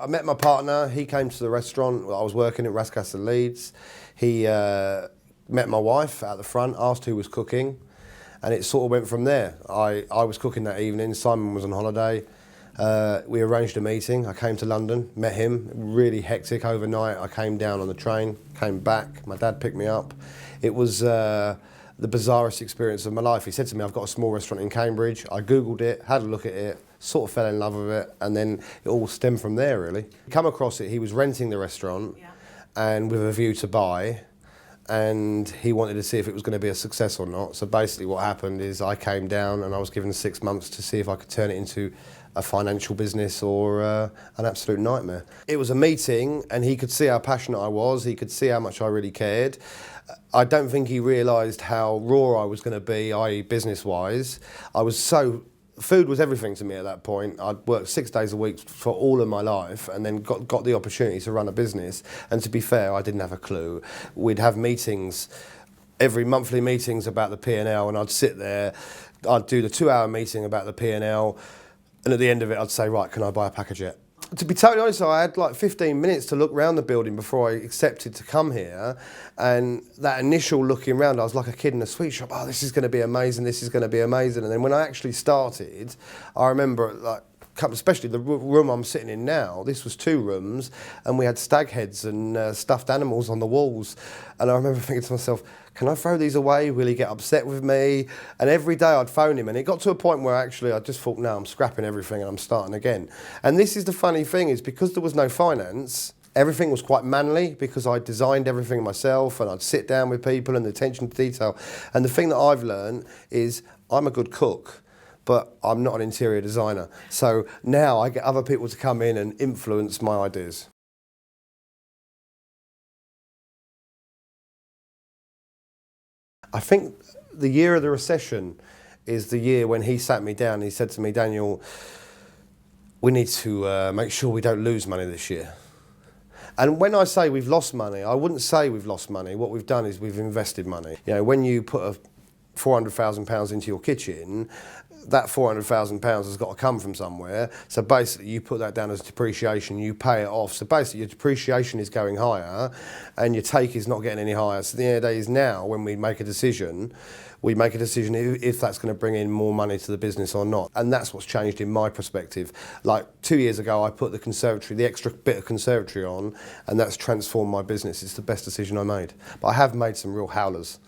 I met my partner, he came to the restaurant. I was working at Rascaster Leeds. He met my wife out the front, asked who was cooking, and it sort of went from there. I was cooking that evening, Simon was on holiday. We arranged a meeting. I came to London, met him, really hectic overnight. I came down on the train, came back, my dad picked me up. It was the bizarrest experience of my life. He said to me, I've got a small restaurant in Cambridge. I Googled it, had a look at it, sort of fell in love with it, and then it all stemmed from there, really. Come across it, he was renting the restaurant, and with a view to buy, and he wanted to see if it was going to be a success or not. So basically what happened is I came down and I was given 6 months to see if I could turn it into a financial business or an absolute nightmare. It was a meeting and he could see how passionate I was, he could see how much I really cared. I don't think he realised how raw I was going to be, i.e. business-wise. Food was everything to me at that point. I'd worked 6 days a week for all of my life and then got the opportunity to run a business. And to be fair, I didn't have a clue. We'd have meetings, every monthly meetings about the P&L, and I'd sit there, I'd do the 2-hour meeting about the P&L, and at the end of it I'd say, right, can I buy a package yet? To be totally honest, I had like 15 minutes to look around the building before I accepted to come here, and that initial looking around, I was like a kid in a sweet shop. Oh, this is going to be amazing, this is going to be amazing. And then when I actually started, I remember like, especially the room I'm sitting in now, this was 2 rooms, and we had stag heads and stuffed animals on the walls. And I remember thinking to myself, can I throw these away? Will he get upset with me? And every day I'd phone him, and it got to a point where actually I just thought, no, I'm scrapping everything and I'm starting again. And this is the funny thing, is because there was no finance, everything was quite manly, because I designed everything myself and I'd sit down with people and the attention to detail. And the thing that I've learned is I'm a good cook, but I'm not an interior designer. So now I get other people to come in and influence my ideas. I think the year of the recession is the year when he sat me down and he said to me, Daniel, we need to make sure we don't lose money this year. And when I say we've lost money, I wouldn't say we've lost money. What we've done is we've invested money. You know, when you put £400,000 into your kitchen, that £400,000 has got to come from somewhere. So basically you put that down as depreciation, you pay it off. So basically your depreciation is going higher and your take is not getting any higher. So the end of the day is now when we make a decision if that's going to bring in more money to the business or not. And that's what's changed in my perspective. Like 2 years ago, I put the extra bit of conservatory on, and that's transformed my business. It's the best decision I made. But I have made some real howlers.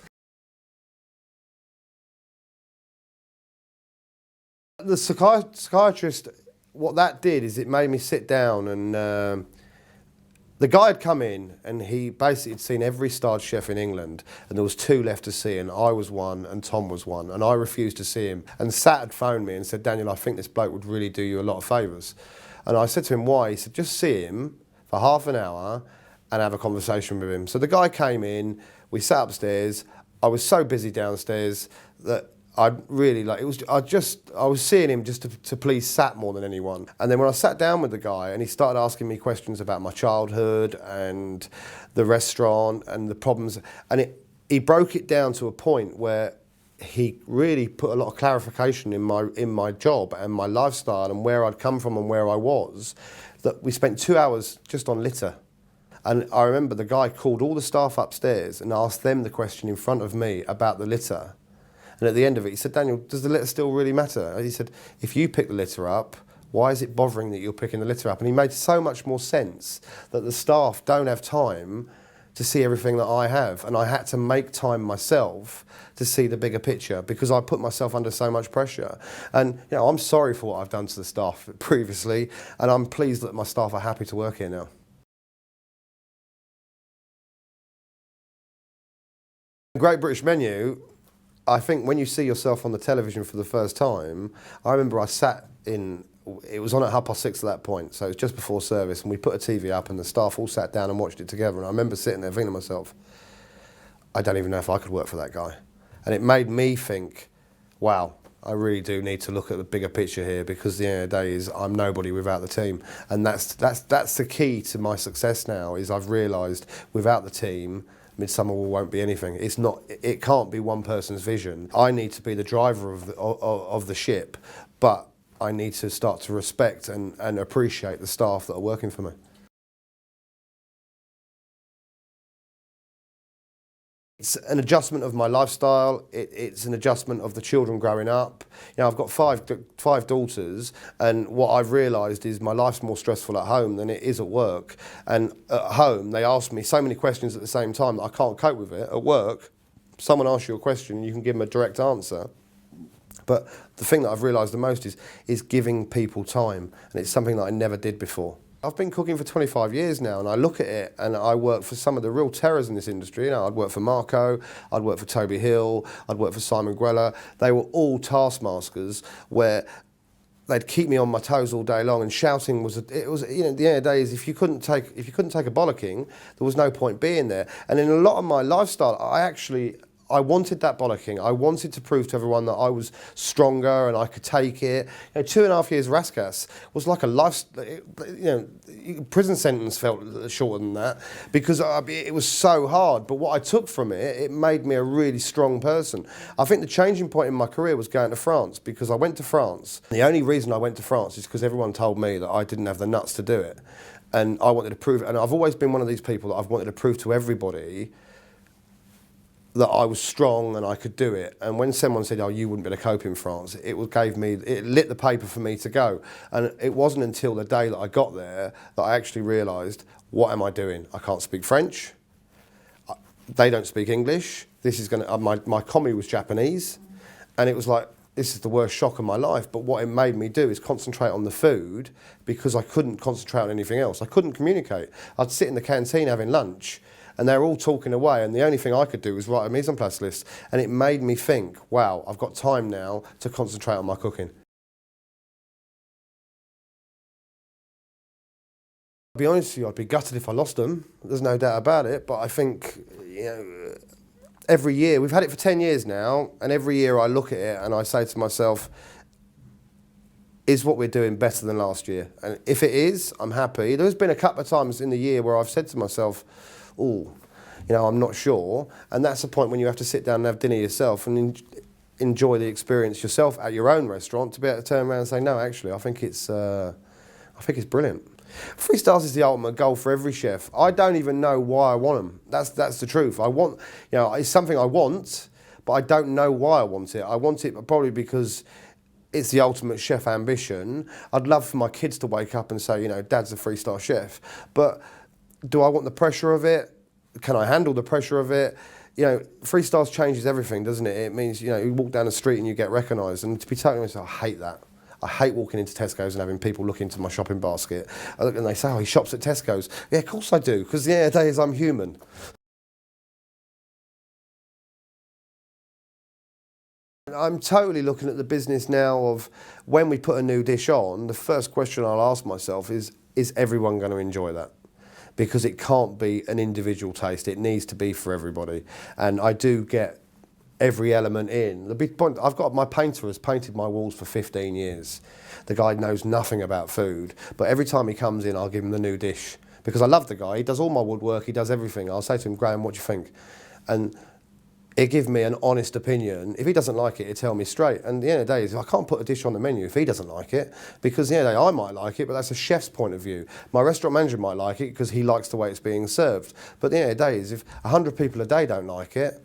The psychiatrist, what that did is it made me sit down, and the guy had come in and he basically had seen every starred chef in England, and there was 2 left to see, and I was one and Tom was one, and I refused to see him. And Sat had phoned me and said, Daniel, I think this bloke would really do you a lot of favours. And I said to him, why? He said, just see him for half an hour and have a conversation with him. So the guy came in, we sat upstairs. I was so busy downstairs that I was seeing him just to please Sat more than anyone. And then when I sat down with the guy and he started asking me questions about my childhood and the restaurant and the problems, and he broke it down to a point where he really put a lot of clarification in my job and my lifestyle and where I'd come from and where I was, that we spent 2 hours just on litter. And I remember the guy called all the staff upstairs and asked them the question in front of me about the litter. And at the end of it, he said, Daniel, does the litter still really matter? And he said, if you pick the litter up, why is it bothering that you're picking the litter up? And he made so much more sense that the staff don't have time to see everything that I have. And I had to make time myself to see the bigger picture because I put myself under so much pressure. And you know, I'm sorry for what I've done to the staff previously, and I'm pleased that my staff are happy to work here now. Great British Menu, I think when you see yourself on the television for the first time, I remember I sat in, it was on at 6:30 at that point, so it was just before service, and we put a TV up and the staff all sat down and watched it together, and I remember sitting there thinking to myself, I don't even know if I could work for that guy. And it made me think, wow, I really do need to look at the bigger picture here, because the end of the day is I'm nobody without the team. And that's the key to my success now, is I've realised without the team, Midsummer won't be anything. It can't be one person's vision. I need to be the driver of the ship, but I need to start to respect and appreciate the staff that are working for me. It's an adjustment of my lifestyle. It's an adjustment of the children growing up. You know, I've got five daughters, and what I've realised is my life's more stressful at home than it is at work. And at home, they ask me so many questions at the same time that I can't cope with it. At work, someone asks you a question, you can give them a direct answer. But the thing that I've realised the most is giving people time, and it's something that I never did before. I've been cooking for 25 years now, and I look at it and I work for some of the real terrors in this industry. You know, I'd work for Marco, I'd work for Toby Hill, I'd work for Simon Grella. They were all taskmasters where they'd keep me on my toes all day long, and shouting was, you know, at the end of the day, is if you couldn't take a bollocking, there was no point being there. And in a lot of my lifestyle, I wanted that bollocking. I wanted to prove to everyone that I was stronger and I could take it. You know, 2.5 years Raskas was like a life, you know, prison sentence felt shorter than that because it was so hard. But what I took from it, it made me a really strong person. I think the changing point in my career was going to France, because I went to France. The only reason I went to France is because everyone told me that I didn't have the nuts to do it. And I wanted to prove it. And I've always been one of these people that I've wanted to prove to everybody that I was strong and I could do it. And when someone said, "Oh, you wouldn't be able to cope in France," it lit the paper for me to go. And it wasn't until the day that I got there that I actually realised, what am I doing? I can't speak French. They don't speak English. This is going to. My comedy was Japanese, and it was like, this is the worst shock of my life. But what it made me do is concentrate on the food, because I couldn't concentrate on anything else. I couldn't communicate. I'd sit in the canteen having lunch, and they were all talking away, and the only thing I could do was write a mise en place list. And it made me think, wow, I've got time now to concentrate on my cooking. I'll be honest with you, I'd be gutted if I lost them. There's no doubt about it. But I think, you know, every year, we've had it for 10 years now, and every year I look at it and I say to myself, is what we're doing better than last year? And if it is, I'm happy. There's been a couple of times in the year where I've said to myself, oh, you know, I'm not sure. And that's the point when you have to sit down and have dinner yourself and enjoy the experience yourself at your own restaurant, to be able to turn around and say, no, actually, I think it's brilliant. 3 stars is the ultimate goal for every chef. I don't even know why I want them. That's the truth. I want, you know, it's something I want, but I don't know why I want it. I want it probably because it's the ultimate chef ambition. I'd love for my kids to wake up and say, you know, Dad's a 3-star chef. But do I want the pressure of it? Can I handle the pressure of it? You know, 3 stars changes everything, doesn't it? It means, you know, you walk down the street and you get recognised. And to be totally honest, I hate that. I hate walking into Tesco's and having people look into my shopping basket. I look and they say, oh, he shops at Tesco's. Yeah, of course I do, because the end of the day is I'm human. I'm totally looking at the business now of when we put a new dish on, the first question I'll ask myself is everyone going to enjoy that? Because it can't be an individual taste. It needs to be for everybody. And I do get every element in. The big point, my painter has painted my walls for 15 years. The guy knows nothing about food, but every time he comes in, I'll give him the new dish. Because I love the guy. He does all my woodwork. He does everything. I'll say to him, Graham, what do you think? And he'll give me an honest opinion. If he doesn't like it, he'll tell me straight. And at the end of the day, is I can't put a dish on the menu if he doesn't like it, because at the end of the day, I might like it, but that's a chef's point of view. My restaurant manager might like it because he likes the way it's being served. But at the end of the day, is if 100 people a day don't like it,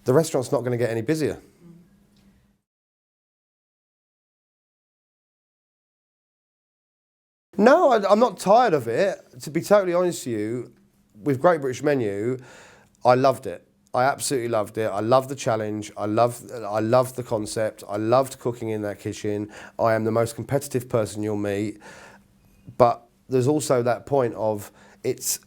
the restaurant's not going to get any busier. No, I'm not tired of it. To be totally honest with you, with Great British Menu, I loved it. I absolutely loved it. I loved the challenge. I loved the concept. I loved cooking in that kitchen. I am the most competitive person you'll meet. But there's also that point of it's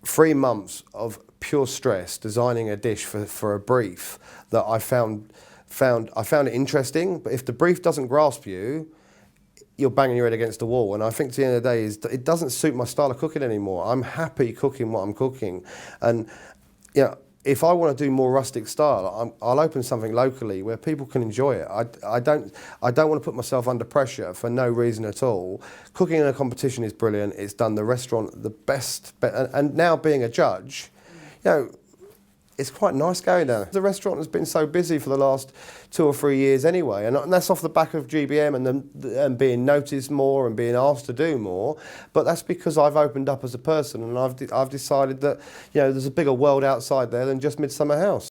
3 months of pure stress designing a dish for a brief that I found it interesting. But if the brief doesn't grasp you, you're banging your head against the wall. And I think at the end of the day, it doesn't suit my style of cooking anymore. I'm happy cooking what I'm cooking. And, you know, if I want to do more rustic style, I'll open something locally where people can enjoy it. I don't want to put myself under pressure for no reason at all. Cooking in a competition is brilliant. It's done the restaurant the best. And now being a judge, you know, it's quite nice going down. The restaurant has been so busy for the last 2 or 3 years anyway, and that's off the back of GBM and being noticed more and being asked to do more. But that's because I've opened up as a person, and I've decided that, you know, there's a bigger world outside there than just Midsummer House.